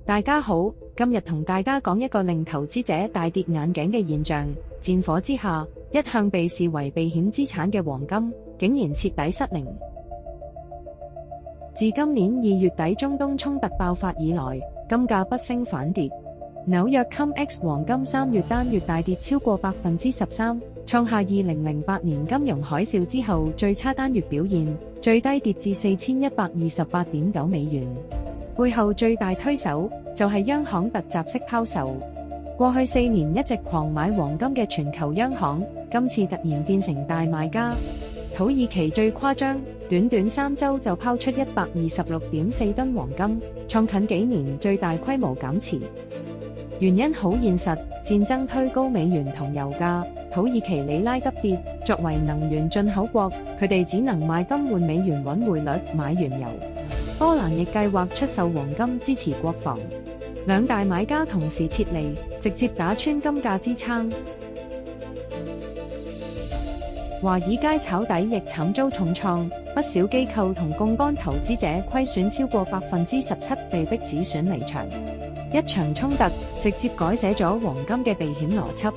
大家好，今日同大家講一個令投資者大跌眼鏡嘅現象。戰火之下，一向被視為避險資產嘅黃金，竟然徹底失靈。自今年2月底中東衝突爆發以來，金價不升反跌。紐約 COMEX 黃金3月單月大跌超過 13%， 創下2008年金融海嘯之後最差單月表現，最低跌至 4128.9 美元。背後最大推手就係央行突襲式拋售。過去4年一直狂買黃金嘅全球央行，今次突然變成大賣家。土耳其最誇張，短短3週就拋出126.4噸黃金，創近幾年最大規模減持。原因好現實，戰爭推高美元同油價，土耳其里拉急跌，作為能源進口國，佢哋只能賣金換美元穩匯率買原油。波蘭亦計劃出售黃金支持國防，兩大買家同時撤離，直接打穿金價支撐。華爾街炒底亦慘遭重創，不少機構同槓桿投資者虧損超過 17%， 被迫止損離場。一場衝突直接改寫咗黃金嘅避險邏輯。